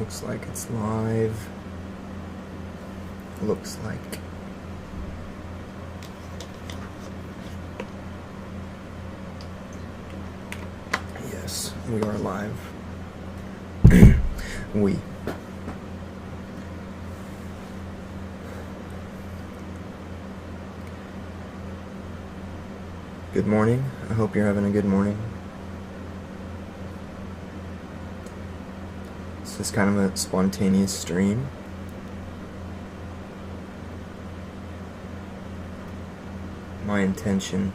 Looks like it's live. Looks like. Yes, we are live. We. Good morning. I hope you're having a good morning. This is kind of a spontaneous stream. My intention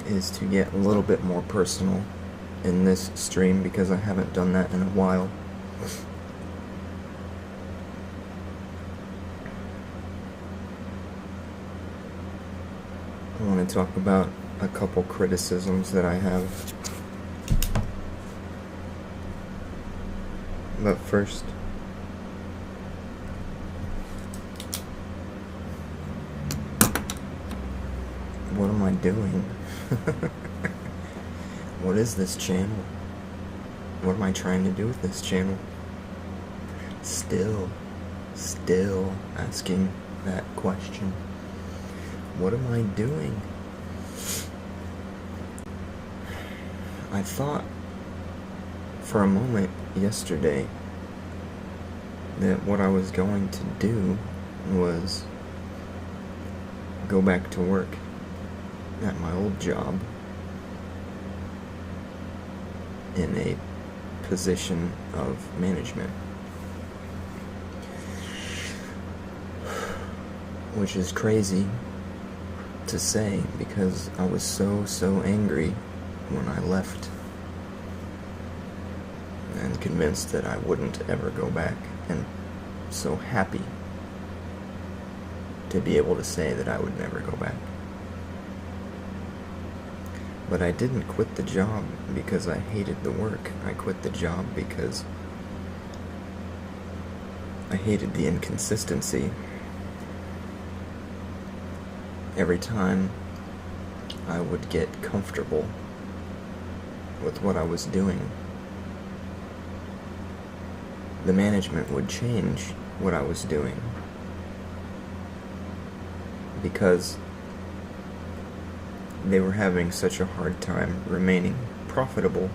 is to get a little bit more personal in this stream because I haven't done that in a while. I want to talk about a couple criticisms that I have. But first, what am I doing? What is this channel? What am I trying to do with this channel? Still asking that question. What am I doing? I thought for a moment yesterday that what I was going to do was go back to work at my old job in a position of management, which is crazy to say because I was so angry when I left and convinced that I wouldn't ever go back, and so happy to be able to say that I would never go back. But I didn't quit the job because I hated the work. I quit the job because I hated the inconsistency. Every time I would get comfortable with what I was doing, the management would change what I was doing because they were having such a hard time remaining profitable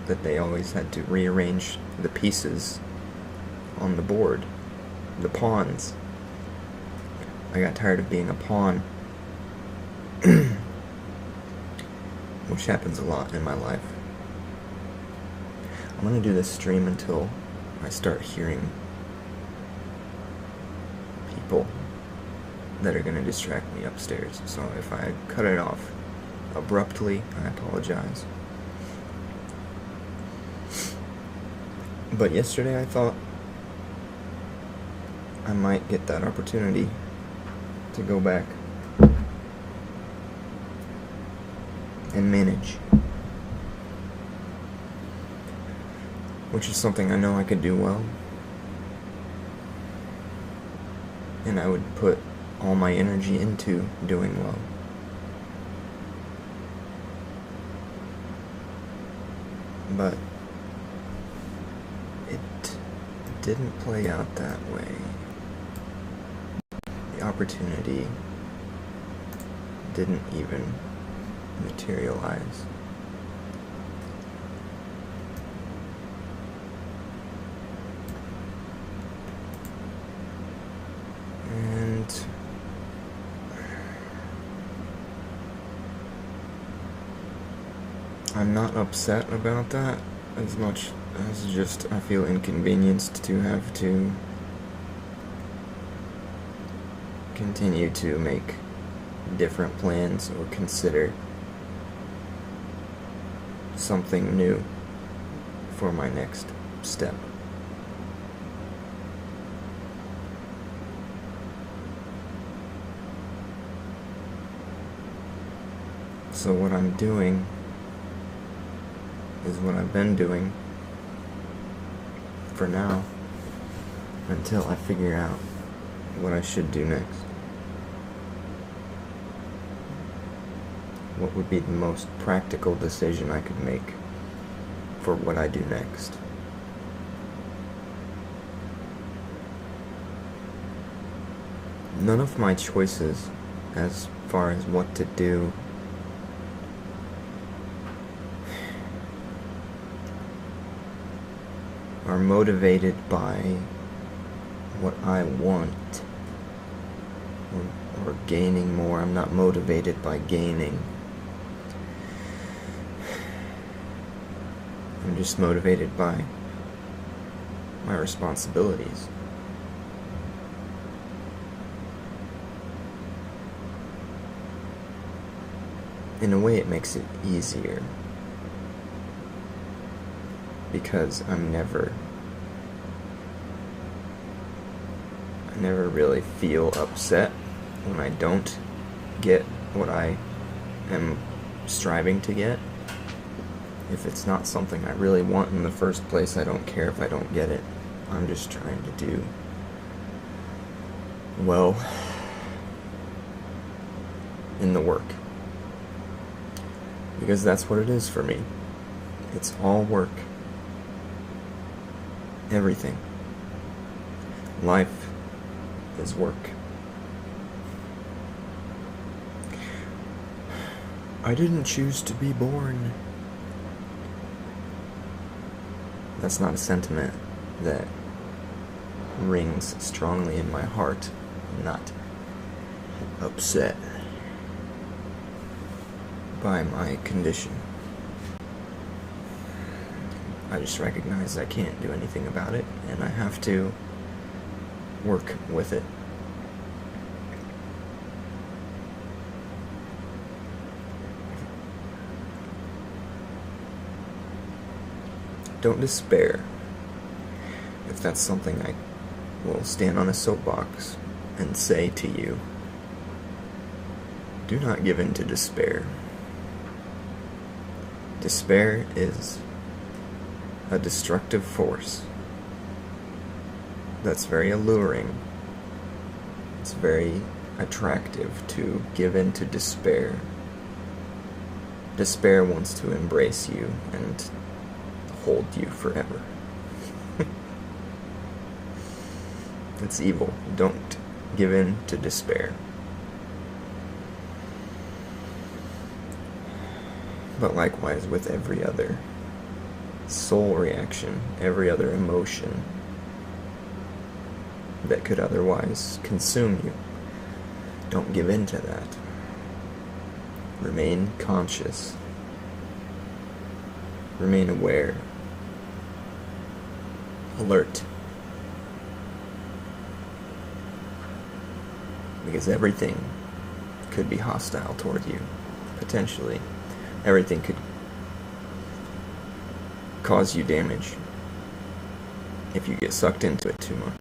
that they always had to rearrange the pieces on the board, the pawns. I got tired of being a pawn, which happens a lot in my life. I'm going to do this stream until I start hearing people that are going to distract me upstairs. So if I cut it off abruptly, I apologize. But yesterday I thought I might get that opportunity to go back and manage, which is something I know I could do well, and I would put all my energy into doing well. But it didn't play out that way. The opportunity didn't even materialize. And I'm not upset about that as much as just I feel inconvenienced to have to continue to make different plans or consider something new for my next step. So what I'm doing is what I've been doing for now until I figure out what I should do next. What would be the most practical decision I could make for what I do next? none of my choices as far as what to do are motivated by what I want or gaining more. I'm not motivated by gaining. I'm just motivated by my responsibilities. In a way, it makes it easier, because I never really feel upset when I don't get what I am striving to get. If it's not something I really want in the first place, I don't care if I don't get it. I'm just trying to do well in the work. Because that's what it is for me. It's all work. Everything. Life is work. I didn't choose to be born. That's not a sentiment that rings strongly in my heart. I'm not upset by my condition. I just recognize I can't do anything about it, and I have to work with it. Don't despair. If that's something I will stand on a soapbox and say to you, do not give in to despair. Despair is a destructive force that's very alluring. It's very attractive to give in to despair. Despair wants to embrace you and hold you forever. It's evil. Don't give in to despair. But likewise with every other soul reaction, every other emotion that could otherwise consume you, don't give in to that. Remain conscious. Remain aware. Alert. Because everything could be hostile toward you, potentially. Everything could cause you damage if you get sucked into it too much.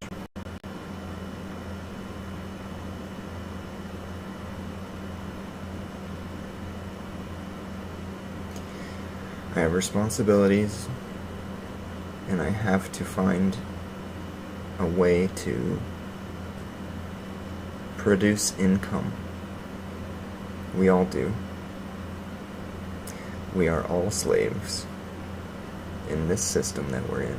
I have responsibilities, and I have to find a way to produce income. We all do. We are all slaves in this system that we're in.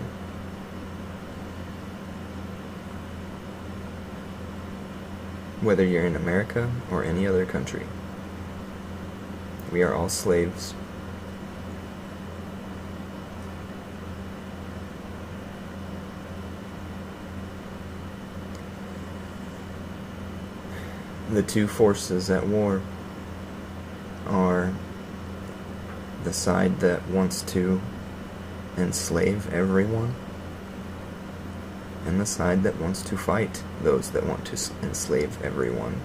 Whether you're in America or any other country, we are all slaves. The two forces at war are the side that wants to enslave everyone, and the side that wants to fight those that want to enslave everyone.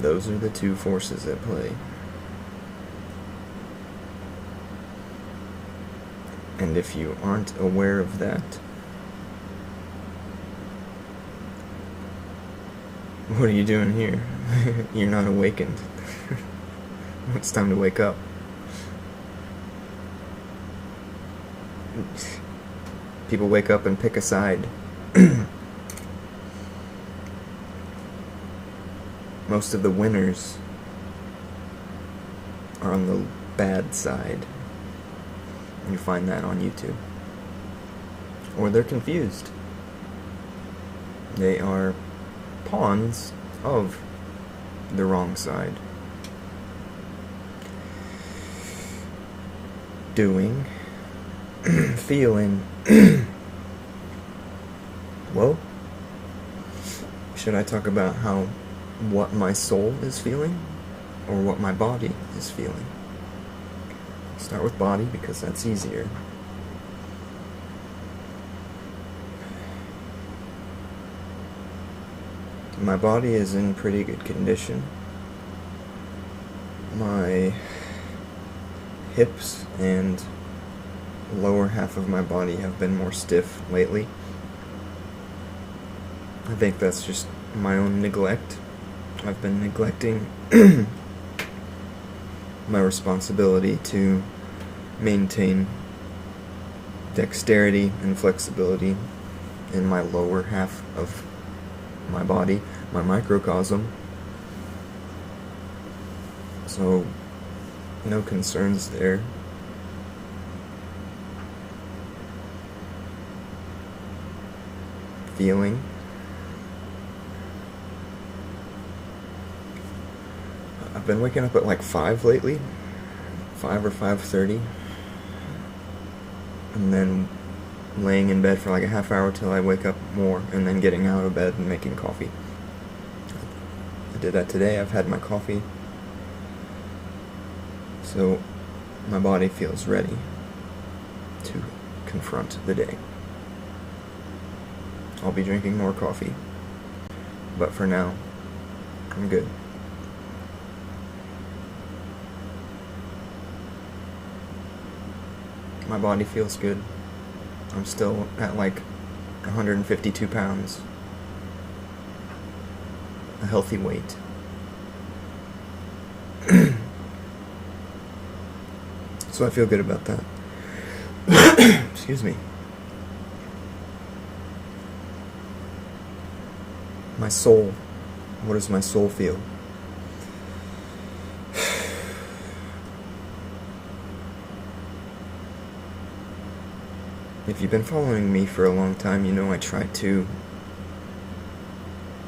Those are the two forces at play. And if you aren't aware of that, what are you doing here? You're not awakened. It's time to wake up. People wake up and pick a side. Most of the winners are on the bad side. You find that on YouTube. Or they're confused. They are pawns of the wrong side. Doing, feeling, well, should I talk about what my soul is feeling, or what my body is feeling? Start with body because that's easier. My body is in pretty good condition. My hips and lower half of my body have been more stiff lately. I think that's just my own neglect. I've been neglecting my responsibility to maintain dexterity and flexibility in my lower half of my body, my microcosm. So, no concerns there. Feeling. I've been waking up at like 5 lately, 5 or 5:30, and then laying in bed for like a half hour till I wake up more, and then getting out of bed and making coffee. I did that today. I've had my coffee, so my body feels ready to confront the day. I'll be drinking more coffee, but for now, I'm good. My body feels good. I'm still at like 152 pounds. A healthy weight. So I feel good about that. Excuse me. My soul. What does my soul feel? If you've been following me for a long time, you know I try to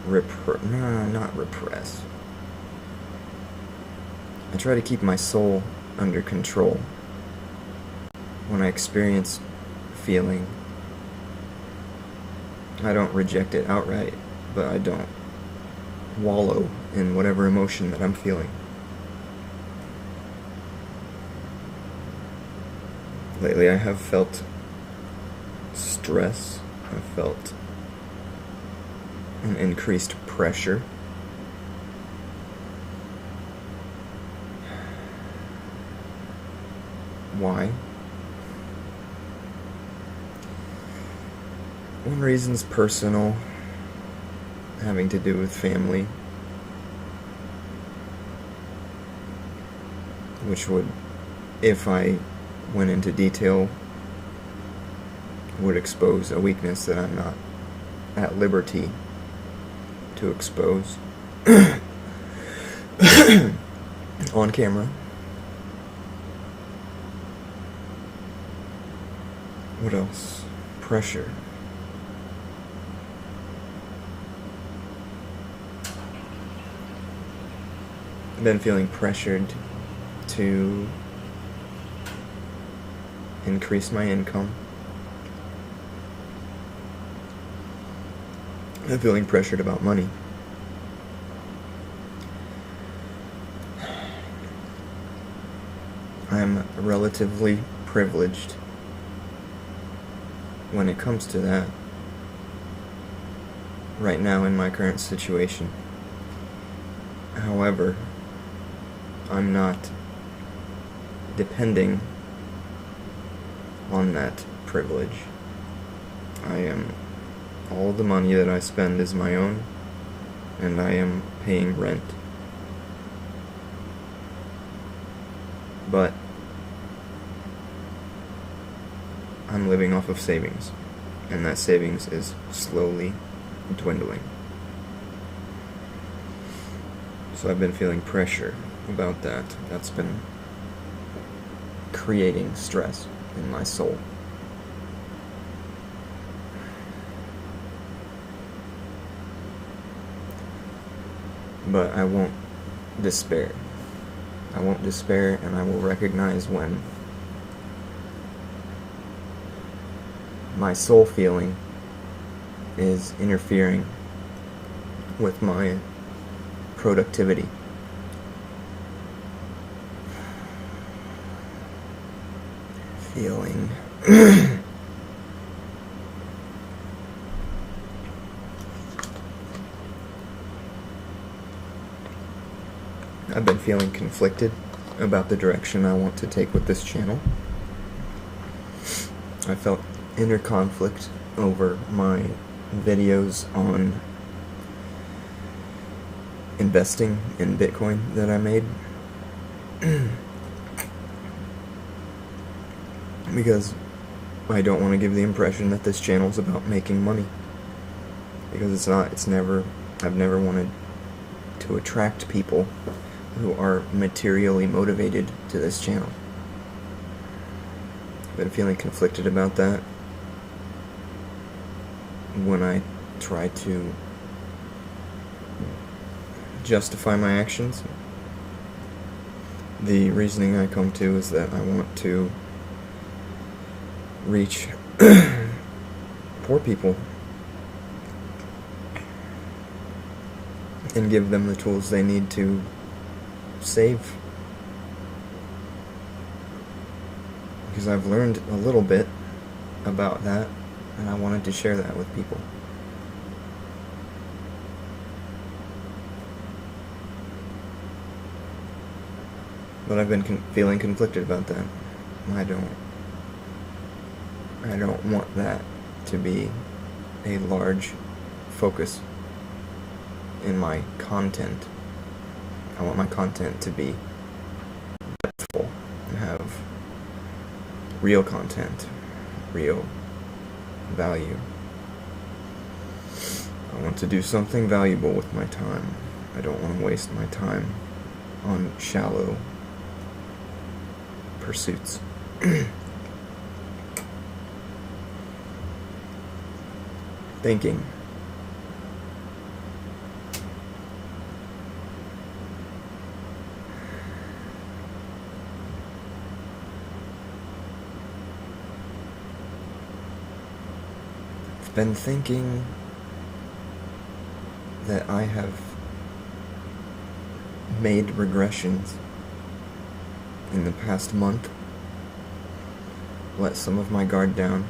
not repress. I try to keep my soul under control. When I experience feeling, I don't reject it outright, but I don't wallow in whatever emotion that I'm feeling. Lately I have felt stress. I've felt an increased pressure. Why? One reason's personal, having to do with family, which would, if I went into detail, would expose a weakness that I'm not at liberty to expose on camera. What else? Pressure. I've been feeling pressured to increase my income. I'm feeling pressured about money. I'm relatively privileged when it comes to that right now in my current situation. However, I'm not depending on that privilege. All the money that I spend is my own, and I am paying rent. But I'm living off of savings, and that savings is slowly dwindling. So I've been feeling pressure about that. That's been creating stress in my soul. But I won't despair. I won't despair, and I will recognize when my soul feeling is interfering with my productivity. Feeling. I've been feeling conflicted about the direction I want to take with this channel. I felt inner conflict over my videos on investing in Bitcoin that I made. Because I don't want to give the impression that this channel is about making money. Because it's not. I've never wanted to attract people who are materially motivated to this channel. I've been feeling conflicted about that when I try to justify my actions. The reasoning I come to is that I want to reach poor people and give them the tools they need to save. Because I've learned a little bit about that, and I wanted to share that with people. But I've been feeling conflicted about that. I don't want that to be a large focus in my content. I want my content to be depthful and have real content, real value. I want to do something valuable with my time. I don't want to waste my time on shallow pursuits. Thinking. I've been thinking that I have made regressions in the past month, let some of my guard down.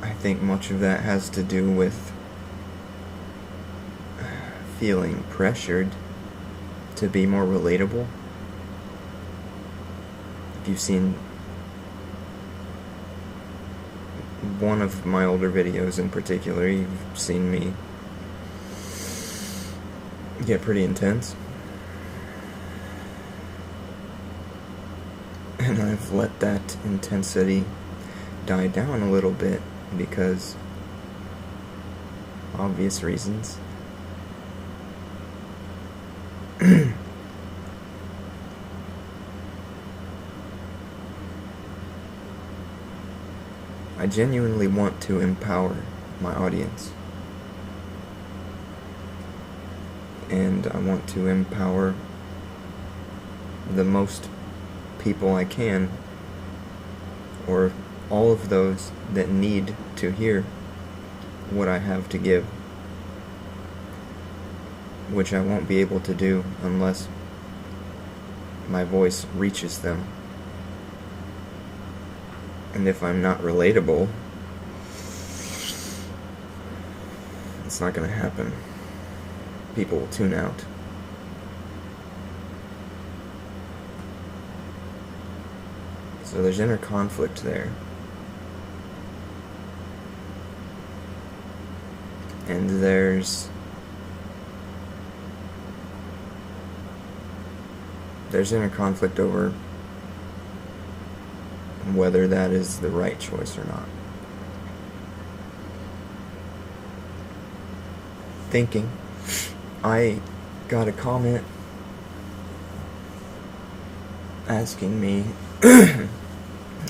I think much of that has to do with feeling pressured to be more relatable. If you've seen one of my older videos in particular, you've seen me get pretty intense. And I've let that intensity die down a little bit because obvious reasons. I genuinely want to empower my audience. And I want to empower the most people I can, or all of those that need to hear what I have to give, which I won't be able to do unless my voice reaches them. And if I'm not relatable, it's not going to happen. People will tune out. So there's inner conflict there. And there's inner conflict over whether that is the right choice or not. Thinking. I got a comment asking me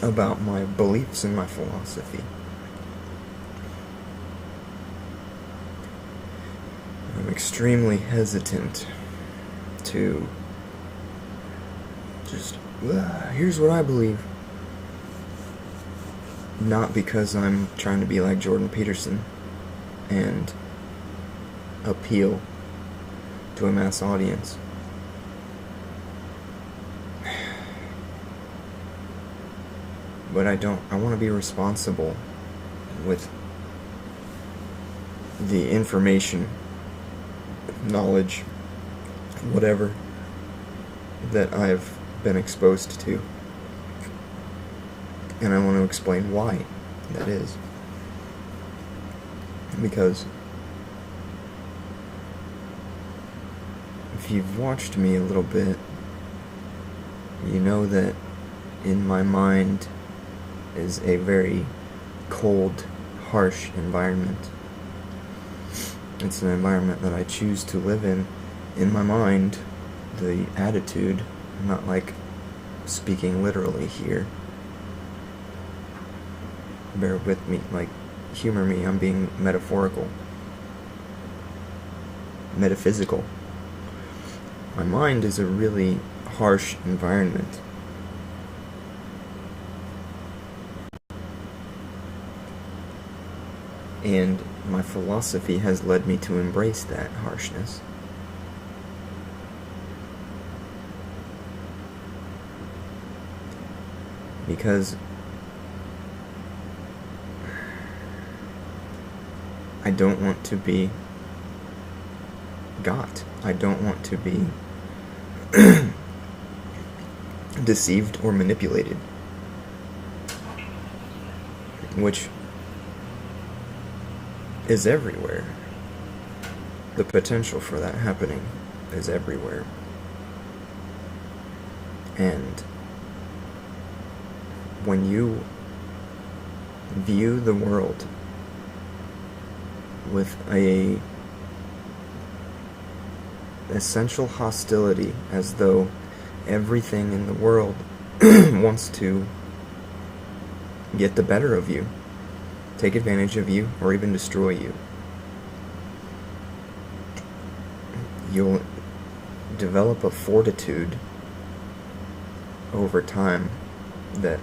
about my beliefs and my philosophy. I'm extremely hesitant to just, here's what I believe. Not because I'm trying to be like Jordan Peterson and appeal to a mass audience. But I want to be responsible with the information, knowledge, whatever that I've been exposed to. And I want to explain why that is. Because if you've watched me a little bit, you know that in my mind is a very cold, harsh environment. It's an environment that I choose to live in. In my mind, the attitude, I'm not like speaking literally here. Bear with me, like, humor me, I'm being metaphorical. Metaphysical. My mind is a really harsh environment. And my philosophy has led me to embrace that harshness. Because I don't want to be got. I don't want to be deceived or manipulated. Which is everywhere. The potential for that happening is everywhere. And when you view the world with a essential hostility, as though everything in the world wants to get the better of you, take advantage of you, or even destroy you, you'll develop a fortitude over time that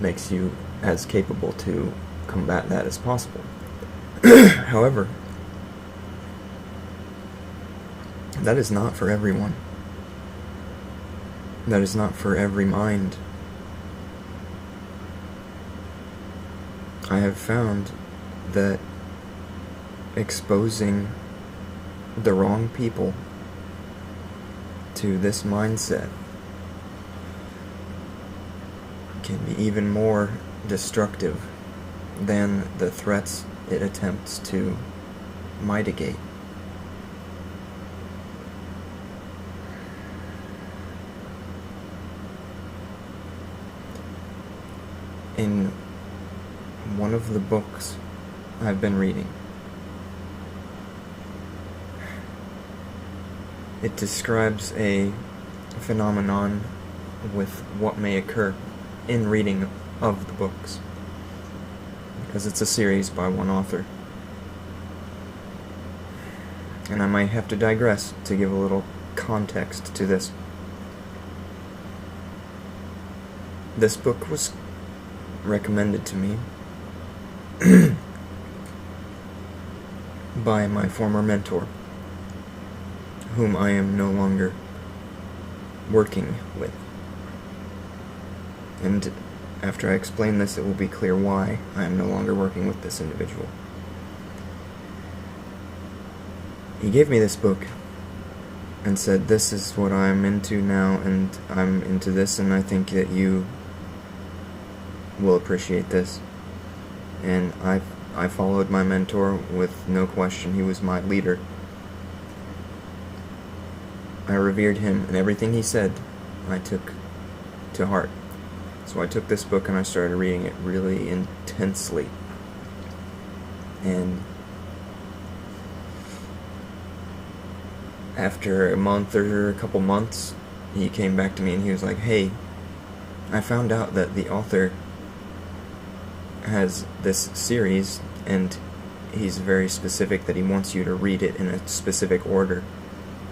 makes you as capable to combat that as possible. However, that is not for everyone. That is not for every mind. I have found that exposing the wrong people to this mindset can be even more destructive than the threats it attempts to mitigate. In one of the books I've been reading, it describes a phenomenon with what may occur in reading of the books, because it's a series by one author. And I might have to digress to give a little context to this. This book was recommended to me by my former mentor, whom I am no longer working with. And after I explain this, it will be clear why I am no longer working with this individual. He gave me this book and said, "This is what I'm into now, and I'm into this, and I think that you will appreciate this." And I followed my mentor with no question. He was my leader. I revered him, and everything he said I took to heart. So I took this book and I started reading it really intensely. And after a month or a couple months, he came back to me and he was like, "Hey, I found out that the author has this series, and he's very specific that he wants you to read it in a specific order.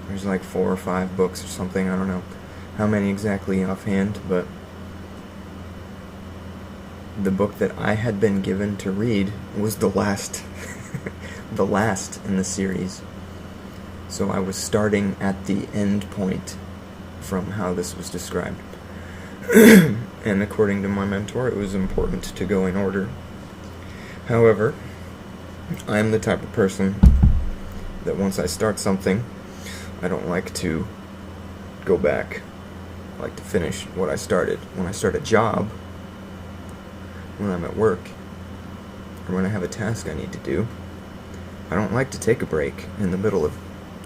There's like 4 or 5 books or something, I don't know how many exactly offhand, but the book that I had been given to read was the last the last in the series. So I was starting at the end point from how this was described. And according to my mentor, it was important to go in order. However, I am the type of person that once I start something, I don't like to go back. I like to finish what I started. When I start a job, when I'm at work, or when I have a task I need to do, I don't like to take a break in the middle of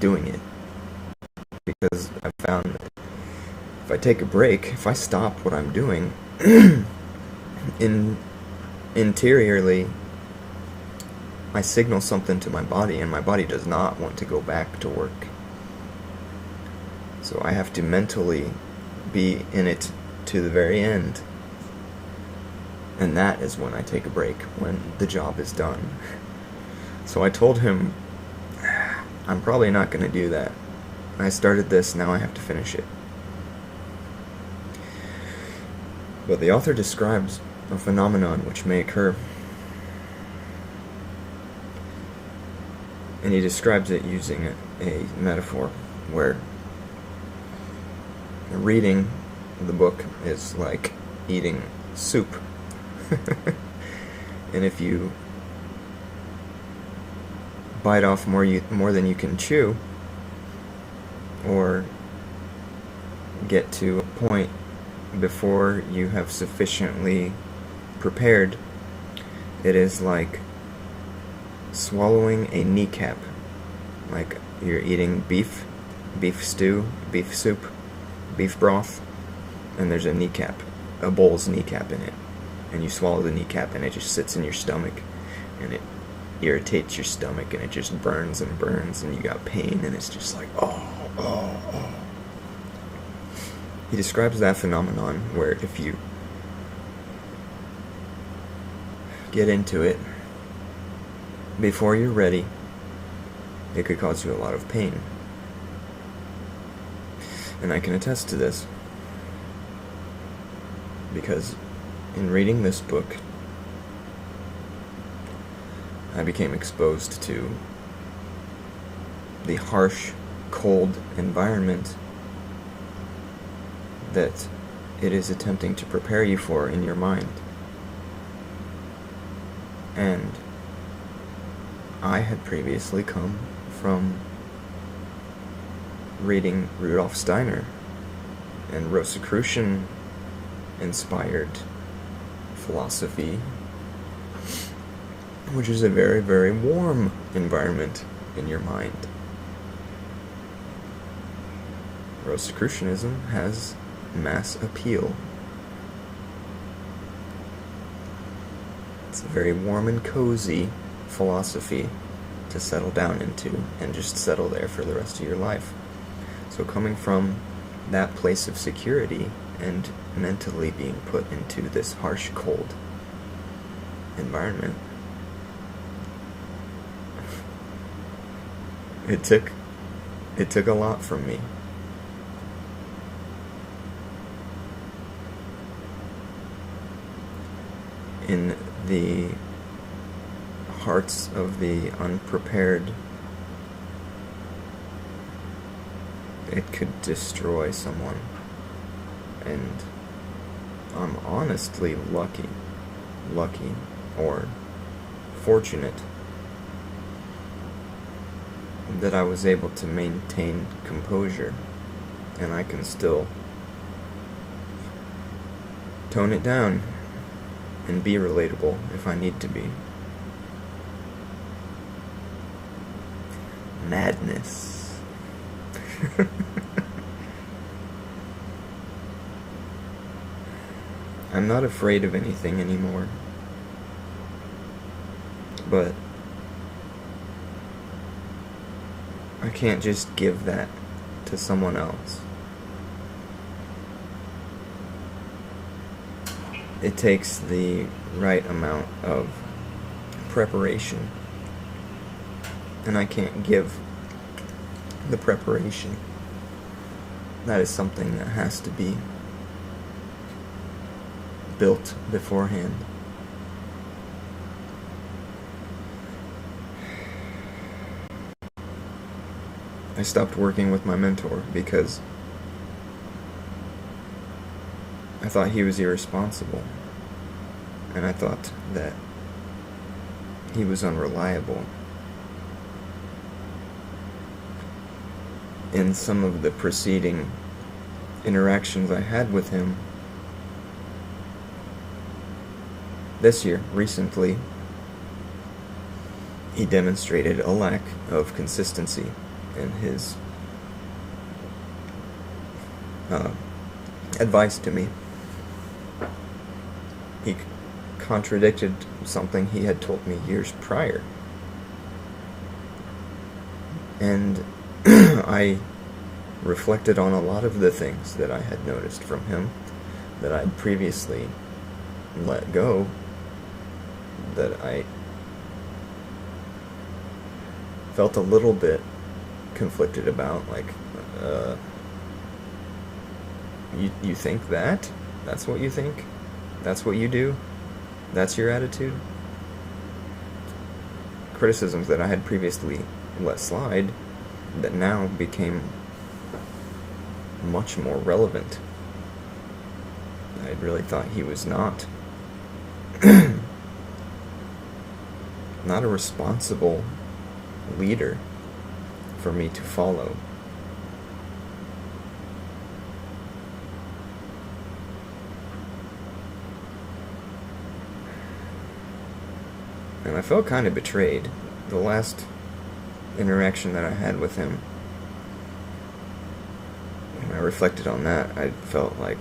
doing it. Because I've found that if I take a break, if I stop what I'm doing, interiorly, I signal something to my body, and my body does not want to go back to work. So I have to mentally be in it to the very end. And that is when I take a break, when the job is done. So I told him, I'm probably not going to do that. I started this, now I have to finish it. But the author describes a phenomenon which may occur. And he describes it using a metaphor where reading the book is like eating soup. And if you bite off more than you can chew, or get to a point before you have sufficiently prepared, it is like swallowing a kneecap. Like you're eating beef stew, beef soup, beef broth, and there's a kneecap, a bull's kneecap in it. And you swallow the kneecap, and it just sits in your stomach, and it irritates your stomach, and it just burns and burns, and you got pain, and it's just like, oh. He describes that phenomenon where if you get into it before you're ready, it could cause you a lot of pain. And I can attest to this, because in reading this book, I became exposed to the harsh, cold environment that it is attempting to prepare you for in your mind. And I had previously come from reading Rudolf Steiner and Rosicrucian inspired philosophy, which is a very, very warm environment in your mind. Rosicrucianism has mass appeal. It's a very warm and cozy philosophy to settle down into and just settle there for the rest of your life. So coming from that place of security and mentally being put into this harsh, cold environment, it took a lot from me. In the hearts of the unprepared, it could destroy someone. And I'm honestly lucky or fortunate that I was able to maintain composure, and I can still tone it down and be relatable if I need to be. Madness. I'm not afraid of anything anymore. But I can't just give that to someone else. it takes the right amount of preparation, and I can't give the preparation. That is something that has to be built beforehand. I stopped working with my mentor because I thought he was irresponsible, and I thought that he was unreliable. In some of the preceding interactions I had with him this year, recently, he demonstrated a lack of consistency in his advice to me. He contradicted something he had told me years prior. And I reflected on a lot of the things that I had noticed from him that I'd previously let go, that I felt a little bit conflicted about, like, you think that? That's what you think? That's what you do? That's your attitude? Criticisms that I had previously let slide that now became much more relevant. I had really thought he was not not a responsible leader for me to follow. And I felt kind of betrayed. The last interaction that I had with him, when I reflected on that, I felt like,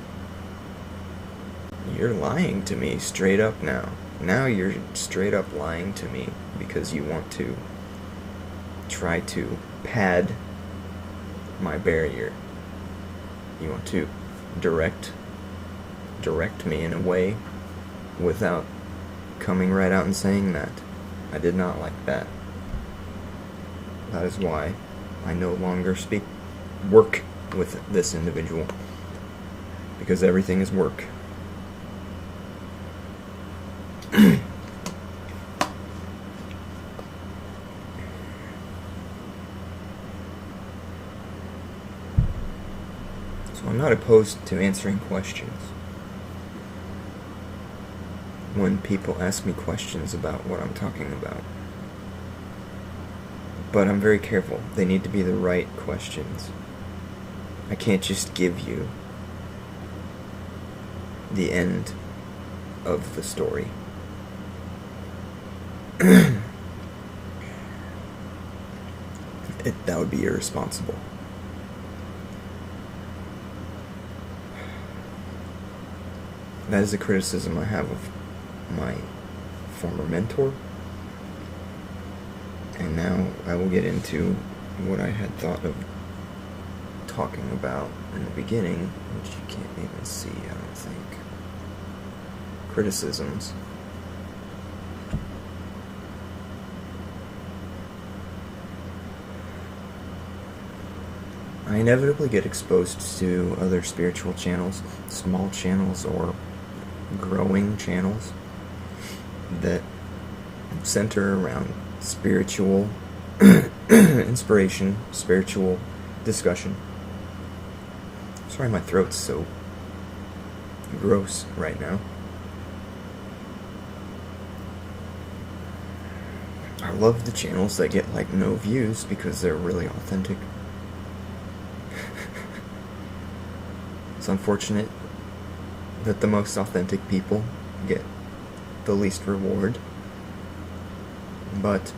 you're lying to me straight up now. Now you're straight up lying to me because you want to try to pad my barrier. You want to direct me in a way without coming right out and saying that. I did not like that. That is why I no longer work with this individual, because everything is work. So I'm not opposed to answering questions. When people ask me questions about what I'm talking about. But I'm very careful. They need to be the right questions. I can't just give you the end of the story. That would be irresponsible. That is a criticism I have of my former mentor. And now I will get into what I had thought of talking about in the beginning, which you can't even see, I don't think. Criticisms. I inevitably get exposed to other spiritual channels, small channels or growing channels that center around spiritual inspiration, spiritual discussion. Sorry, my throat's so gross right now. I love the channels that get like no views because they're really authentic. It's unfortunate that the most authentic people get the least reward, but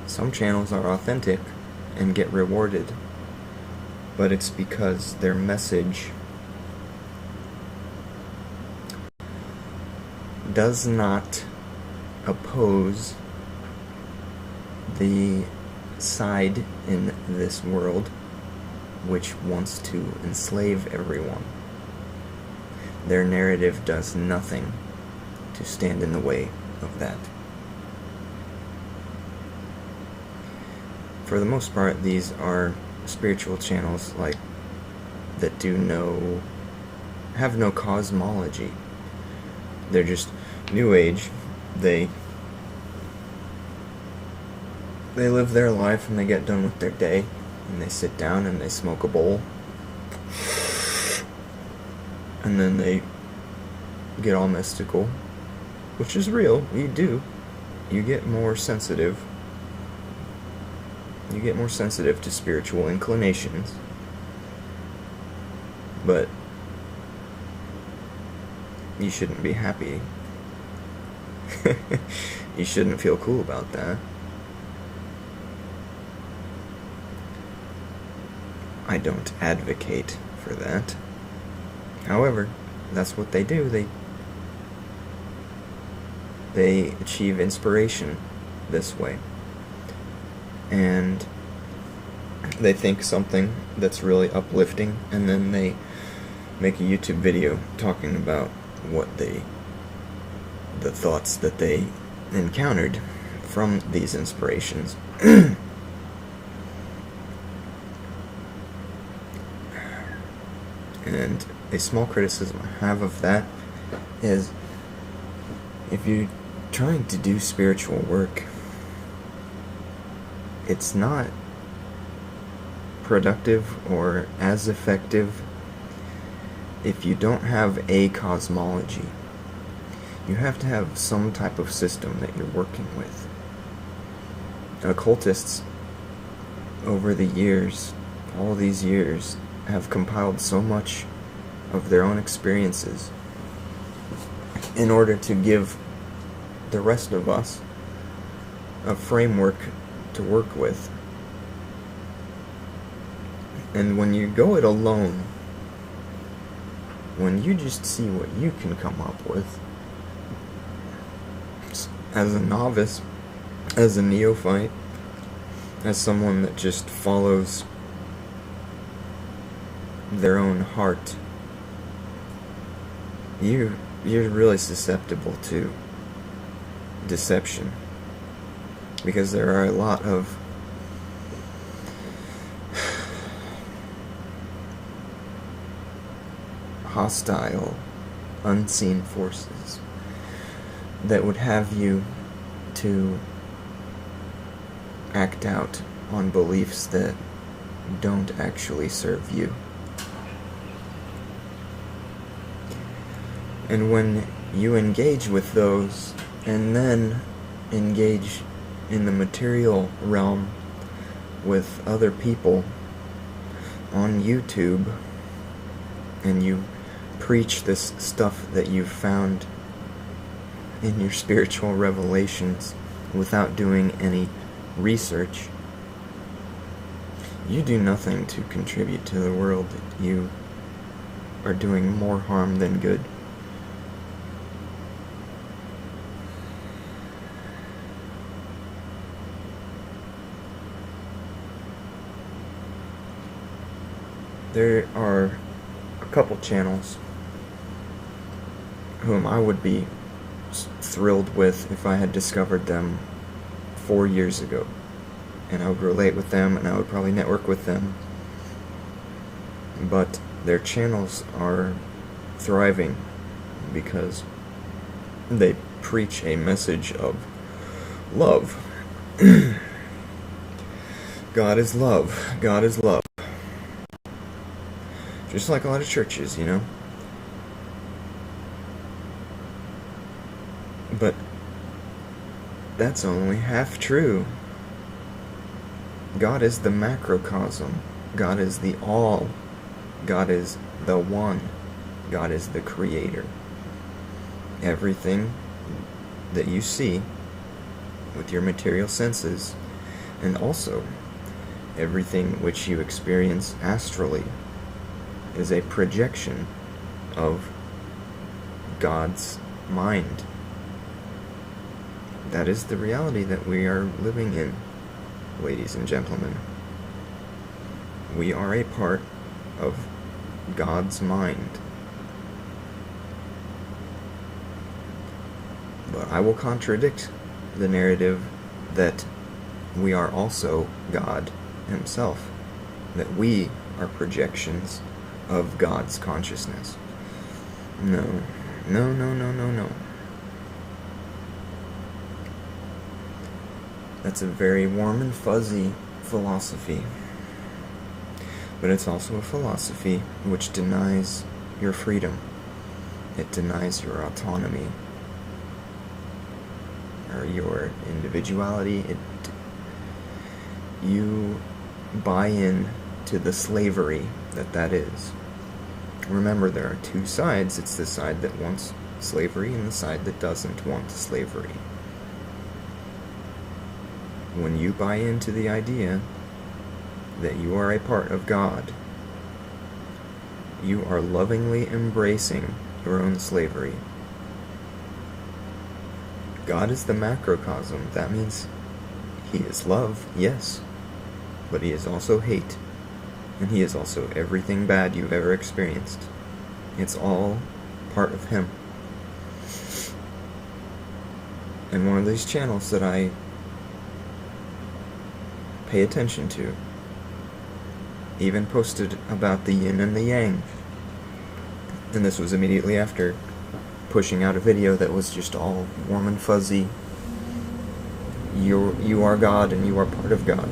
some channels are authentic and get rewarded, but it's because their message does not oppose the side in this world which wants to enslave everyone. their narrative does nothing to stand in the way of that. For the most part, these are spiritual channels that have no cosmology. They're just New Age. They live their life and they get done with their day and they sit down and they smoke a bowl. And then they get all mystical, which is real. You get more sensitive. You get more sensitive to spiritual inclinations. But you shouldn't be happy. You shouldn't feel cool about that. I don't advocate for that. However, that's what they do. They achieve inspiration this way. And they think something that's really uplifting, and then they make a YouTube video talking about the thoughts that they encountered from these inspirations. And a small criticism I have of that is, if you're trying to do spiritual work, it's not productive or as effective if you don't have a cosmology. You have to have some type of system that you're working with. Occultists, over the years, all these years, have compiled so much of their own experiences in order to give the rest of us a framework to work with. And when you go it alone, when you just see what you can come up with, as a novice, as a neophyte, as someone that just follows their own heart, you're really susceptible to deception, because there are a lot of hostile, unseen forces that would have you to act out on beliefs that don't actually serve you. And when you engage with those, and then engage in the material realm with other people on YouTube, and you preach this stuff that you've found in your spiritual revelations without doing any research, you do nothing to contribute to the world. You are doing more harm than good. There are a couple channels whom I would be thrilled with if I had discovered them 4 years ago, and I would relate with them, and I would probably network with them, but their channels are thriving because they preach a message of love. God is love. God is love. Just like a lot of churches, you know. But that's only half true. God is the macrocosm. God is the all. God is the one. God is the creator. Everything that you see with your material senses, and also everything which you experience astrally, is a projection of God's mind. That is the reality that we are living in, ladies and gentlemen. We are a part of God's mind. But I will contradict the narrative that we are also God Himself, that we are projections of God's consciousness. No, no, no, no, no, no. That's a very warm and fuzzy philosophy. But it's also a philosophy which denies your freedom. It denies your autonomy, or your individuality. You buy in to the slavery that is. Remember, there are two sides. It's the side that wants slavery and the side that doesn't want slavery. When you buy into the idea that you are a part of God, you are lovingly embracing your own slavery. God is the macrocosm. That means He is love, yes, but He is also hate, and He is also everything bad you've ever experienced. It's all part of Him. And one of these channels that I pay attention to even posted about the yin and the yang. And this was immediately after pushing out a video that was just all warm and fuzzy. You are God and you are part of God.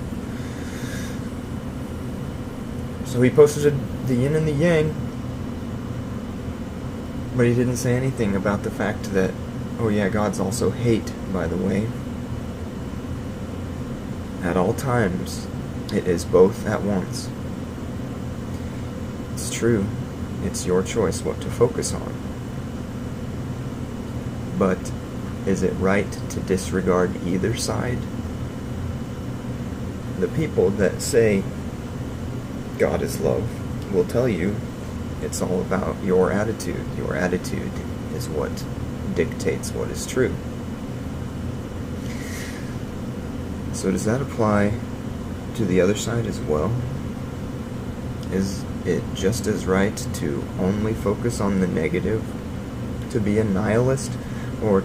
So he posted the yin and the yang, but he didn't say anything about the fact that, oh yeah, God's also hate, by the way. At all times, it is both at once. It's true. It's your choice what to focus on. But is it right to disregard either side? The people that say God is love will tell you it's all about your attitude. Your attitude is what dictates what is true. So does that apply to the other side as well? Is it just as right to only focus on the negative, to be a nihilist, or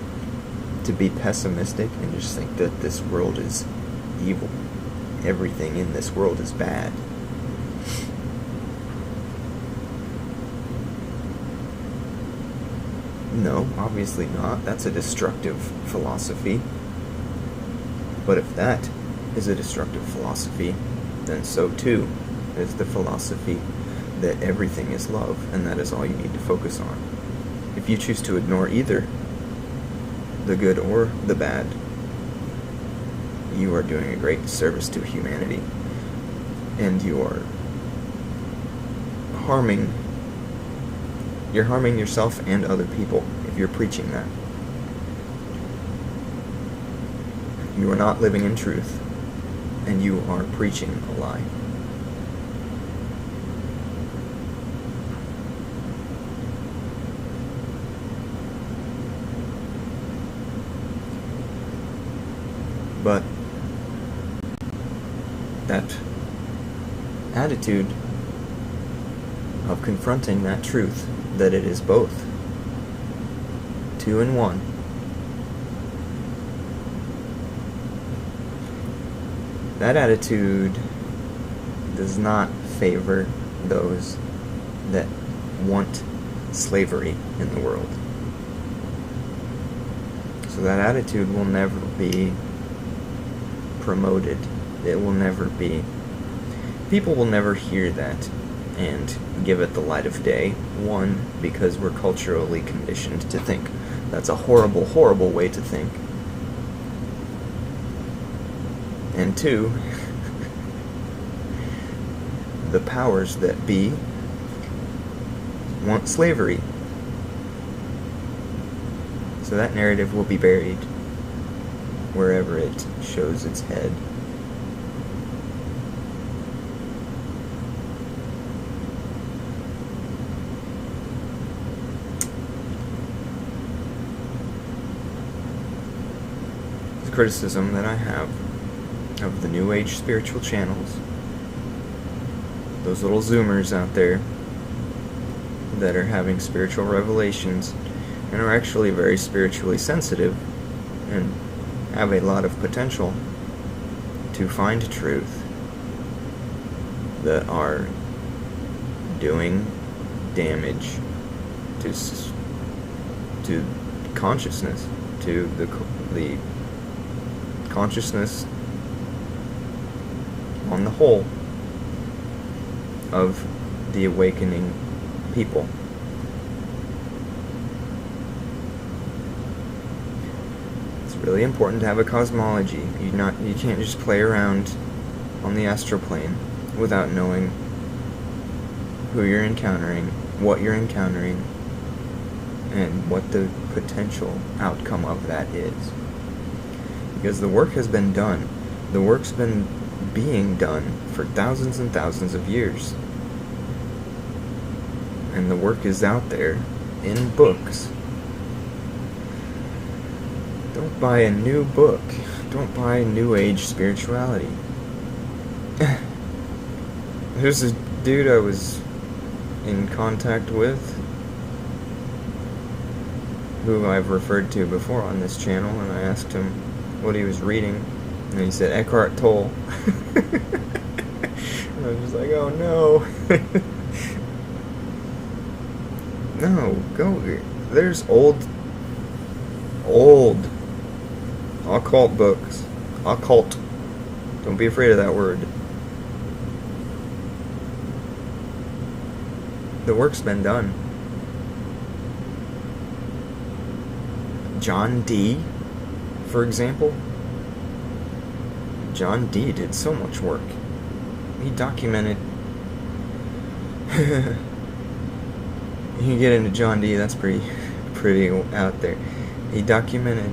to be pessimistic and just think that this world is evil? Everything in this world is bad. No, obviously not. That's a destructive philosophy. But if that is a destructive philosophy, then so too is the philosophy that everything is love, and that is all you need to focus on. If you choose to ignore either the good or the bad, you are doing a great disservice to humanity, and you're harming yourself and other people if you're preaching that. You are not living in truth, and you are preaching a lie. But that attitude of confronting that truth, that it is both, two in one, that attitude does not favor those that want slavery in the world. So that attitude will never be promoted. It will never be. People will never hear that and give it the light of day. One, because we're culturally conditioned to think that's a horrible, horrible way to think. And two, the powers that be want slavery. So that narrative will be buried wherever it shows its head. The criticism that I have of the New Age spiritual channels, those little Zoomers out there that are having spiritual revelations and are actually very spiritually sensitive, and have a lot of potential to find truth that are doing damage to consciousness, to the consciousness on the whole of the awakening people. It's really important to have a cosmology. You can't just play around on the astral plane without knowing who you're encountering, what you're encountering, and what the potential outcome of that is. Because the work has been done. The work's been being done for thousands and thousands of years. And the work is out there in books. Don't buy a new book. Don't buy New Age spirituality. There's a dude I was in contact with, who I've referred to before on this channel, and I asked him what he was reading, and he said Eckhart Tolle. And I was just like, oh no. No, go. There's old occult books. Occult. Don't be afraid of that word. The work's been done. John Dee, for example. John Dee did so much work. He documented. You can get into John Dee, that's pretty out there. He documented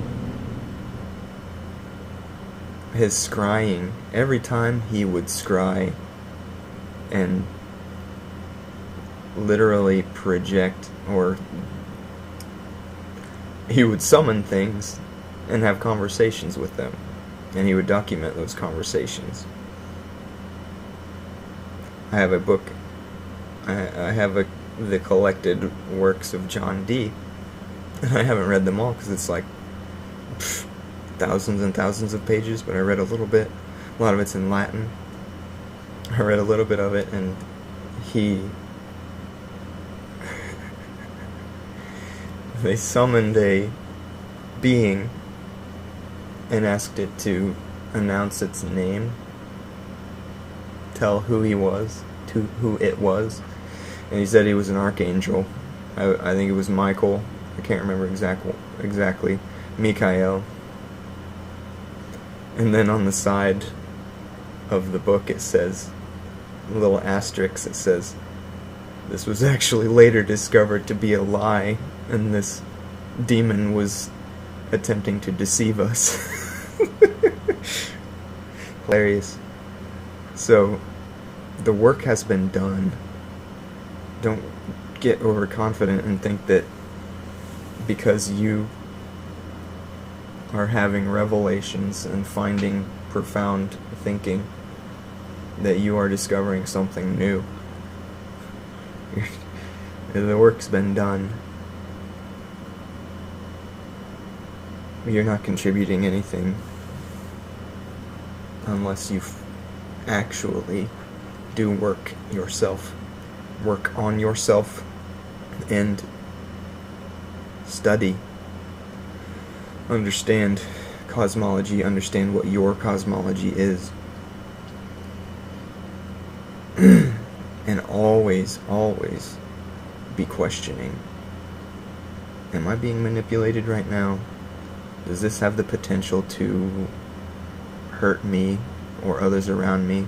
his scrying. Every time he would scry and literally project, or he would summon things and have conversations with them, and he would document those conversations. I have a book. I have the collected works of John Dee, and I haven't read them all because it's like thousands and thousands of pages, but I read a little bit. A lot of it's in Latin. I read a little bit of it, and they summoned a being and asked it to announce its name, tell who he was, to who it was, and he said he was an archangel. I think it was Michael. I can't remember exactly. Michael. And then on the side of the book it says, a little asterisk, it says, this was actually later discovered to be a lie, and this demon was attempting to deceive us. Hilarious. So, the work has been done. Don't get overconfident and think that because you are having revelations and finding profound thinking that you are discovering something new. The work's been done. You're not contributing anything unless you actually do work yourself. Work on yourself and study. Understand cosmology, understand what your cosmology is. And always, always be questioning. Am I being manipulated right now? Does this have the potential to hurt me or others around me?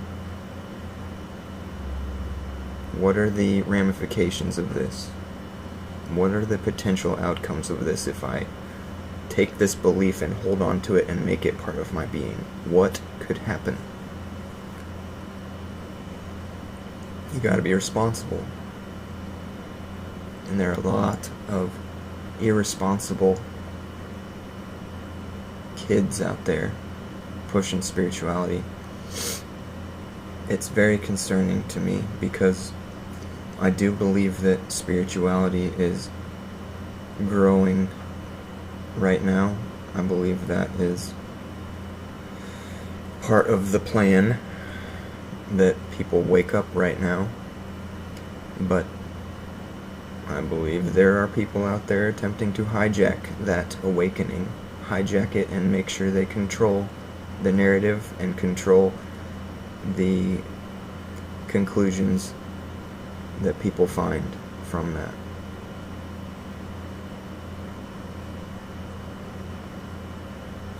What are the ramifications of this? What are the potential outcomes of this if I take this belief and hold on to it and make it part of my being? What could happen? You gotta be responsible. And there are a lot of irresponsible kids out there pushing spirituality. It's very concerning to me because I do believe that spirituality is growing right now. I believe that is part of the plan, that people wake up right now. But I believe there are people out there attempting to hijack that awakening, hijack it and make sure they control the narrative and control the conclusions that people find from that.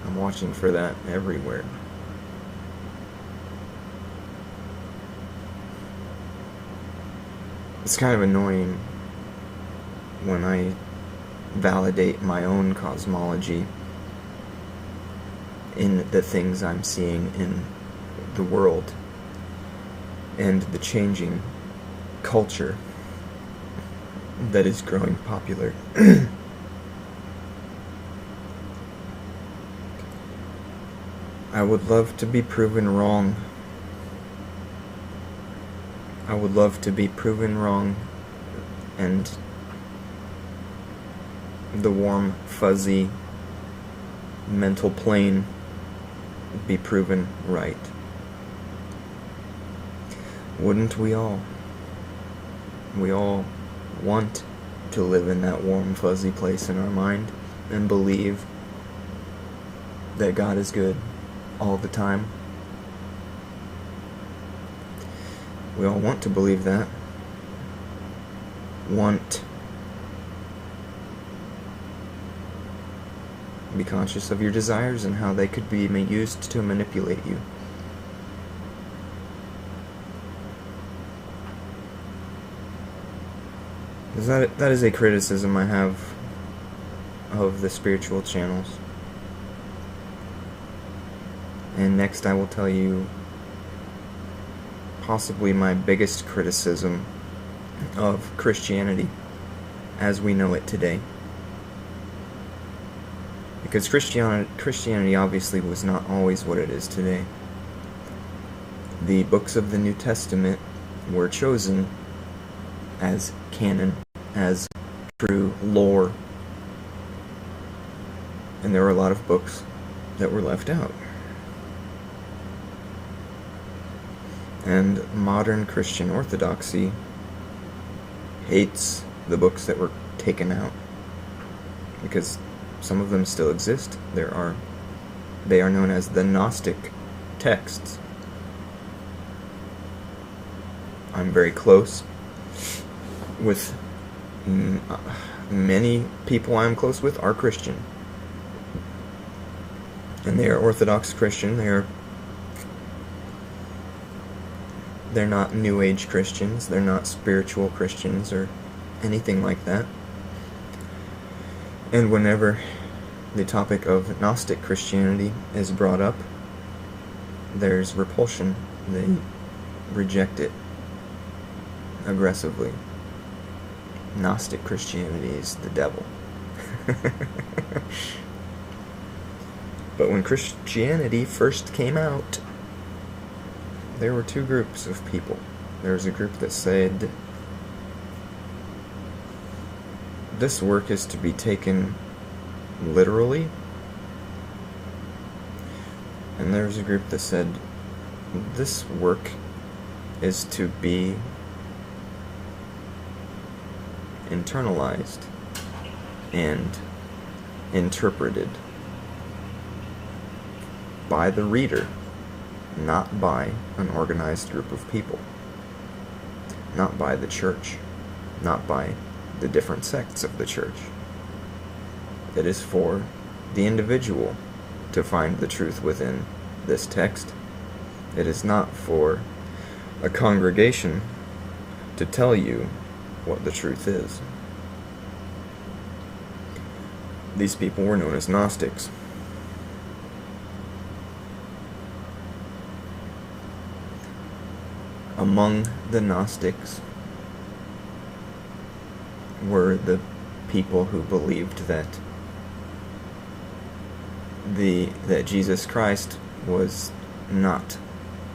I'm watching for that everywhere. It's kind of annoying when I validate my own cosmology in the things I'm seeing in the world and the changing culture that is growing popular. I would love to be proven wrong. I would love to be proven wrong and the warm, fuzzy mental plane be proven right. Wouldn't we all? We all want to live in that warm, fuzzy place in our mind and believe that God is good all the time. We all want to believe that. Be conscious of your desires and how they could be used to manipulate you. That is a criticism I have of the spiritual channels. And next I will tell you possibly my biggest criticism of Christianity as we know it today. Because Christianity obviously was not always what it is today. The books of the New Testament were chosen as canon, as true lore. And there were a lot of books that were left out. And modern Christian orthodoxy hates the books that were taken out, because some of them still exist. They are known as the Gnostic texts. I'm very close with many people I'm close with are Christian, and they are Orthodox Christian. They're not New Age Christians. They're not spiritual Christians or anything like that. And whenever the topic of Gnostic Christianity is brought up, there's repulsion. They reject it aggressively. Gnostic Christianity is the devil. But when Christianity first came out, there were two groups of people. There was a group that said, this work is to be taken literally. And there was a group that said, this work is to be internalized and interpreted by the reader, not by an organized group of people, not by the church, not by the different sects of the church. It is for the individual to find the truth within this text. It is not for a congregation to tell you what the truth is. These people were known as Gnostics. Among the Gnostics were the people who believed that Jesus Christ was not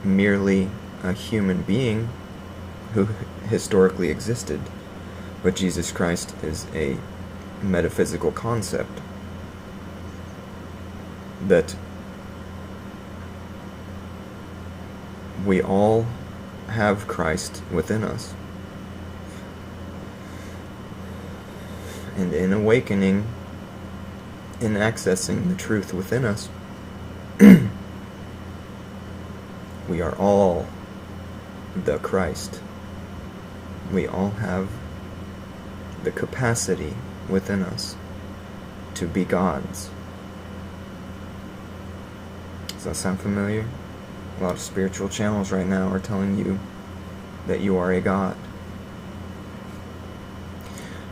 merely a human being who historically existed, but Jesus Christ is a metaphysical concept. that we all have Christ within us. And in awakening, in accessing the truth within us, we are all the Christ. We all have the capacity within us to be gods. Does that sound familiar? A lot of spiritual channels right now are telling you that you are a god.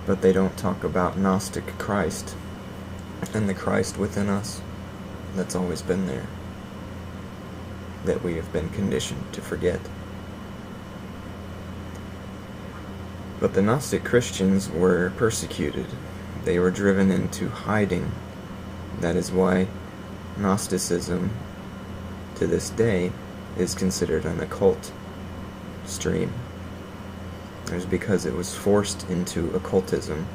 But they don't talk about Gnostic Christ and the Christ within us that's always been there, that we have been conditioned to forget. But the Gnostic Christians were persecuted. They were driven into hiding. That is why Gnosticism, to this day, is considered an occult stream. It was because it was forced into occultism.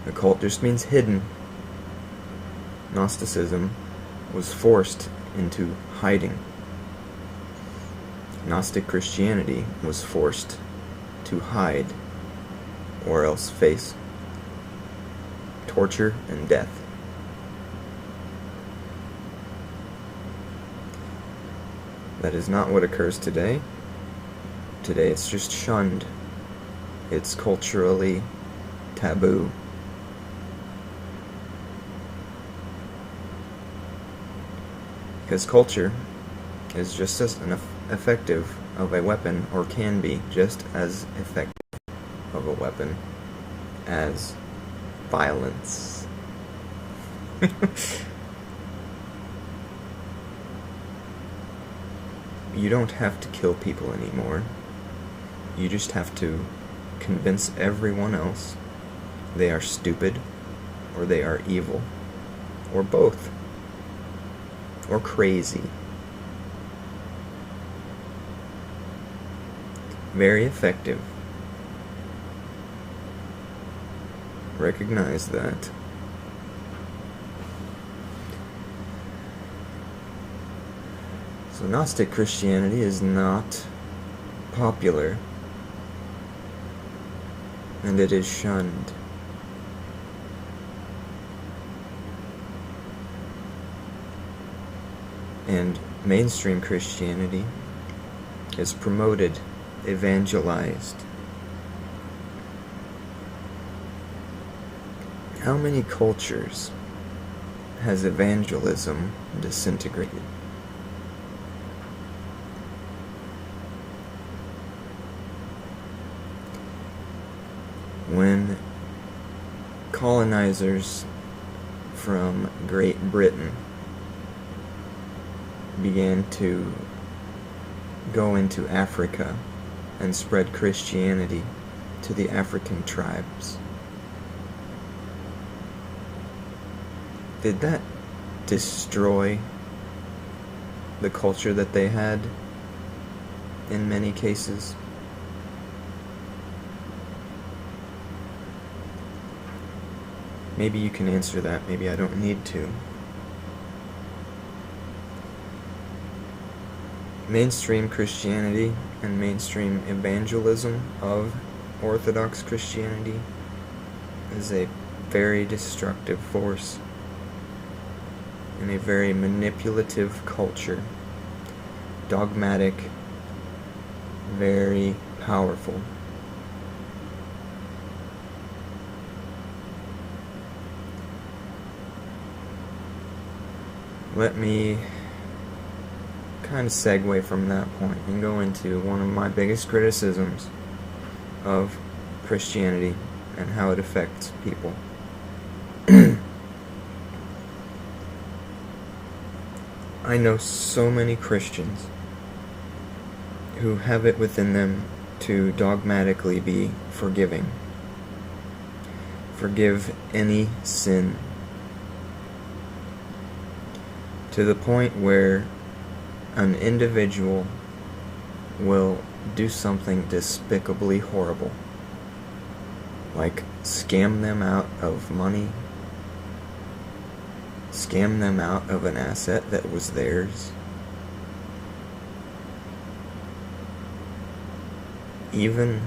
Occult just means hidden. Gnosticism was forced into hiding. Gnostic Christianity was forced to hide, or else face torture and death. That is not what occurs today. Today it's just shunned. It's culturally taboo. Because culture is just as effective of a weapon, or can be just as effective of a weapon, as violence. You don't have to kill people anymore. You just have to convince everyone else they are stupid, or they are evil, or both, or crazy. Very effective. Recognize that. So Gnostic Christianity is not popular, and it is shunned. And mainstream Christianity is promoted, evangelized. How many cultures has evangelism disintegrated? When colonizers from Great Britain began to go into Africa and spread Christianity to the African tribes, did that destroy the culture that they had in many cases? Maybe you can answer that, maybe I don't need to. Mainstream Christianity and mainstream evangelism of Orthodox Christianity is a very destructive force in a very manipulative culture, dogmatic, very powerful. Let me kind of segue from that point and go into one of my biggest criticisms of Christianity and how it affects people. I know so many Christians who have it within them to dogmatically be forgiving. Forgive any sin. To the point where an individual will do something despicably horrible, like scam them out of money, scam them out of an asset that was theirs, even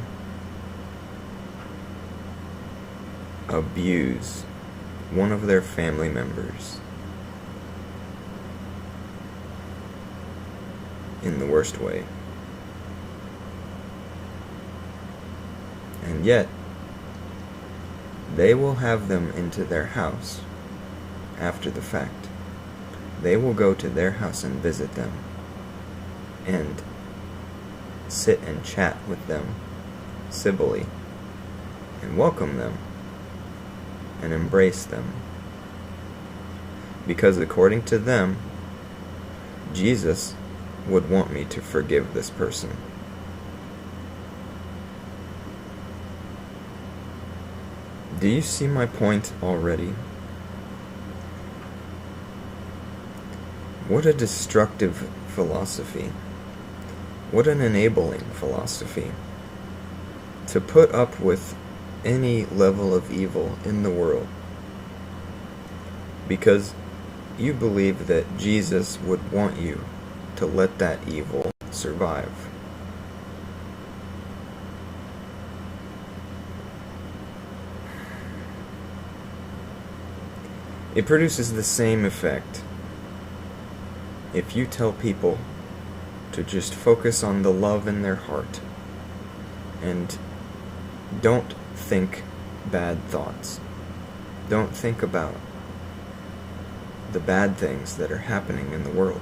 abuse one of their family members in the worst way. And yet, they will have them into their house after the fact. They will go to their house and visit them and sit and chat with them civilly and welcome them and embrace them. Because according to them, Jesus would want me to forgive this person. Do you see my point already? What a destructive philosophy. What an enabling philosophy. To put up with any level of evil in the world because you believe that Jesus would want you to let that evil survive. It produces the same effect if you tell people to just focus on the love in their heart and don't think bad thoughts. Don't think about the bad things that are happening in the world.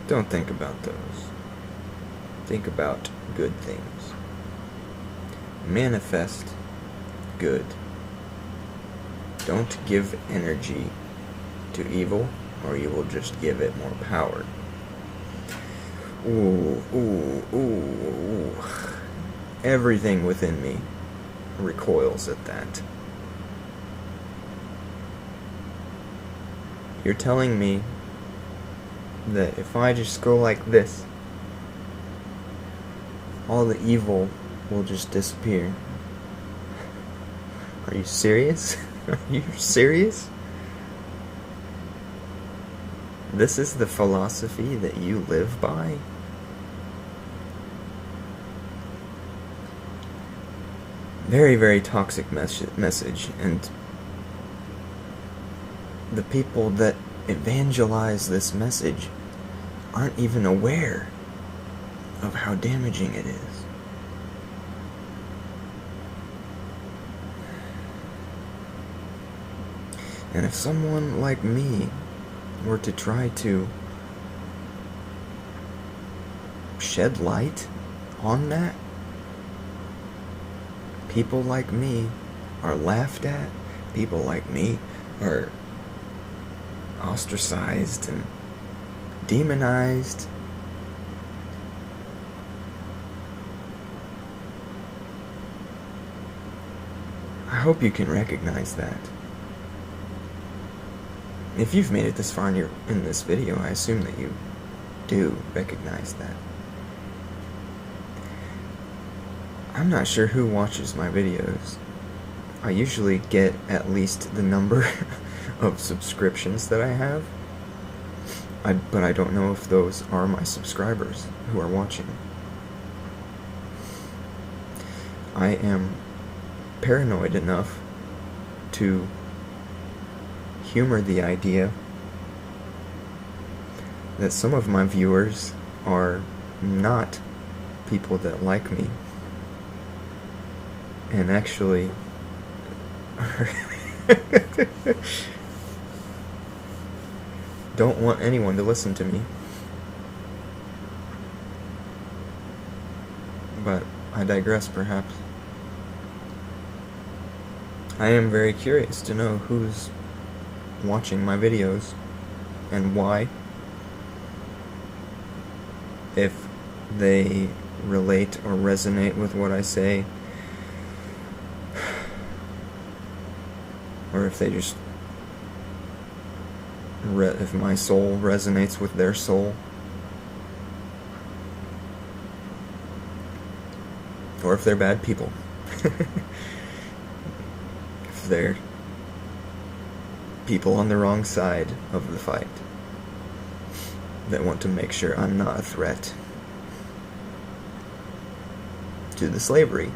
Don't think about those. Think about good things. Manifest good. Don't give energy to evil, or you will just give it more power. Ooh. Everything within me recoils at that. You're telling me that if I just go like this, all the evil will just disappear. Are you serious? Are you serious? This is the philosophy that you live by? Very, very toxic message, and the people that evangelize this message aren't even aware of how damaging it is. And if someone like me were to try to shed light on that, people like me are laughed at, people like me are ostracized and demonized. I hope you can recognize that. If you've made it this far in this video, I assume that you do recognize that. I'm not sure who watches my videos. I usually get at least the number of subscriptions that I have, but I don't know if those are my subscribers who are watching. I am paranoid enough to humor the idea that some of my viewers are not people that like me and actually don't want anyone to listen to me. But I digress, perhaps. I am very curious to know who's watching my videos and why. If they relate or resonate with what I say, or if they just if my soul resonates with their soul, or if they're bad people. If they're people on the wrong side of the fight that want to make sure I'm not a threat to the slavery.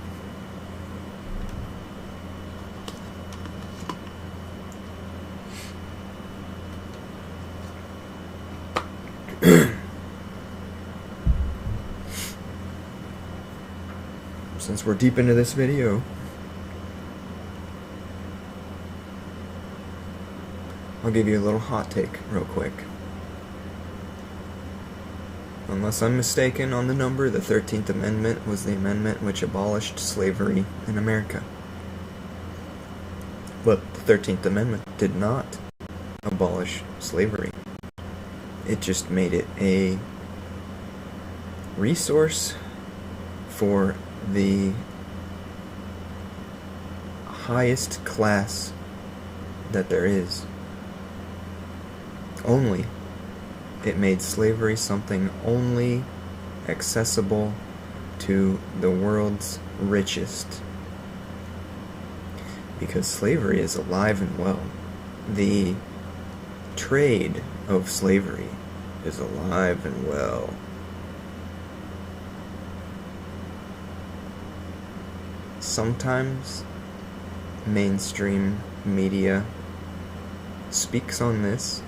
Since we're deep into this video, I'll give you a little hot take real quick. Unless I'm mistaken on the number, the 13th Amendment was the amendment which abolished slavery in America. But the 13th Amendment did not abolish slavery. It just made it a resource for the highest class that there is. Only. It made slavery something only accessible to the world's richest. Because slavery is alive and well. The trade of slavery is alive and well. Sometimes mainstream media speaks on this,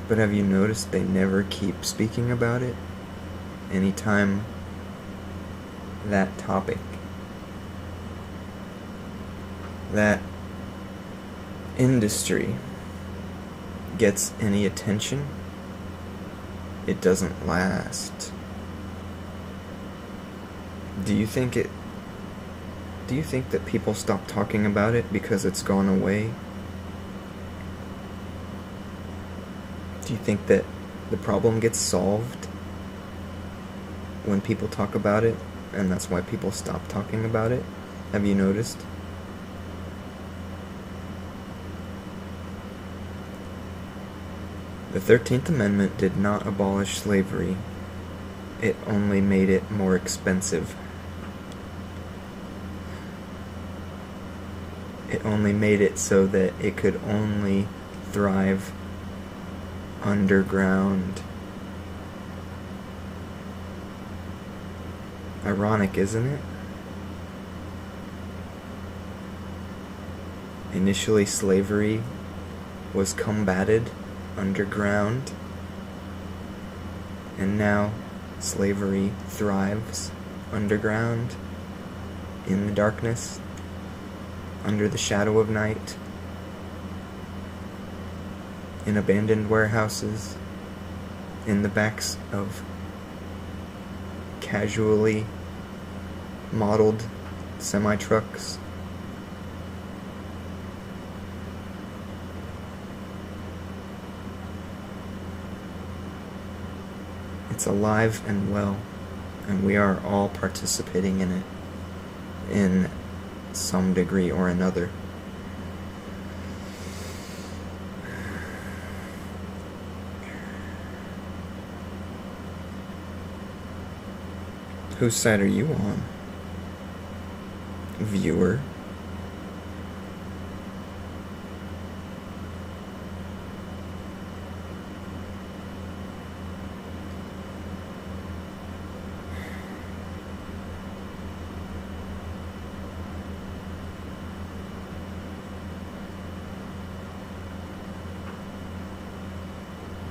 but have you noticed they never keep speaking about it? Anytime that topic, that industry gets any attention, it doesn't last. Do you think that people stop talking about it because it's gone away? Do you think that the problem gets solved when people talk about it, and that's why people stop talking about it? Have you noticed? The 13th Amendment did not abolish slavery. It only made it more expensive. It only made it so that it could only thrive underground. Ironic, isn't it? Initially, slavery was combated underground, and now slavery thrives underground, in the darkness, under the shadow of night, in abandoned warehouses, in the backs of casually modeled semi-trucks. It's alive and well, and we are all participating in it in some degree or another. Whose side are you on, viewer?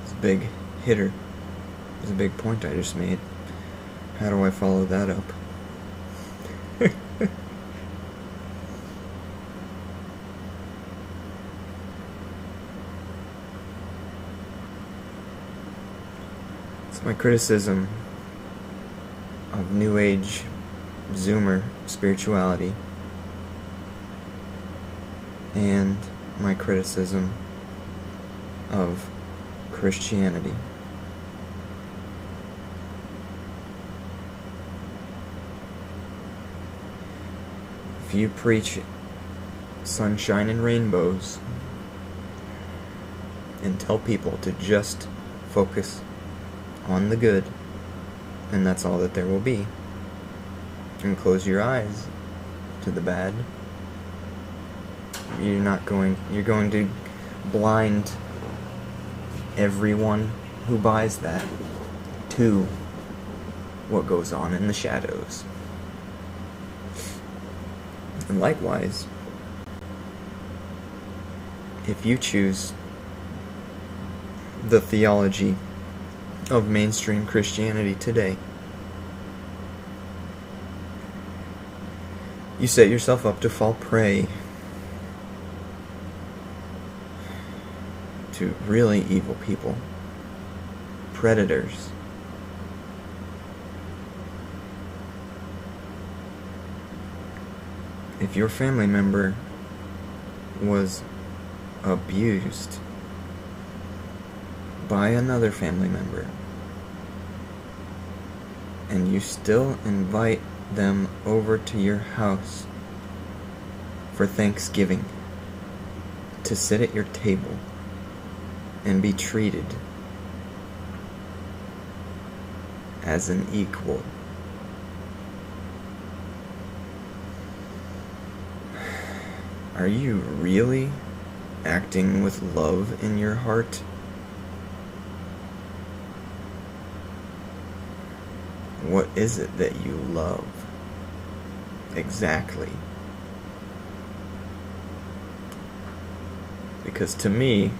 It's a big hitter. It's a big point I just made. How do I follow that up? It's my criticism of New Age Zoomer spirituality, and my criticism of Christianity. If you preach sunshine and rainbows and tell people to just focus on the good, and that's all that there will be, and close your eyes to the bad, you're going to blind everyone who buys that to what goes on in the shadows. And likewise, if you choose the theology of mainstream Christianity today, you set yourself up to fall prey to really evil people, predators. If your family member was abused by another family member, and you still invite them over to your house for Thanksgiving to sit at your table and be treated as an equal, are you really acting with love in your heart? What is it that you love? Exactly. Because to me,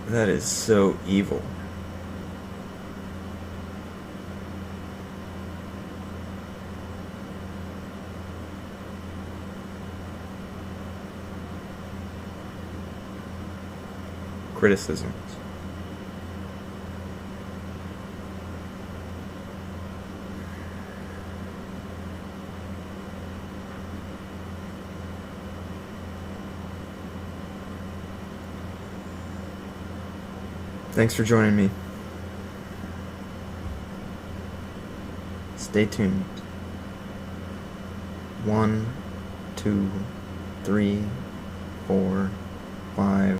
that is so evil. Criticisms. Thanks for joining me. Stay tuned. 1, 2, 3, 4, 5.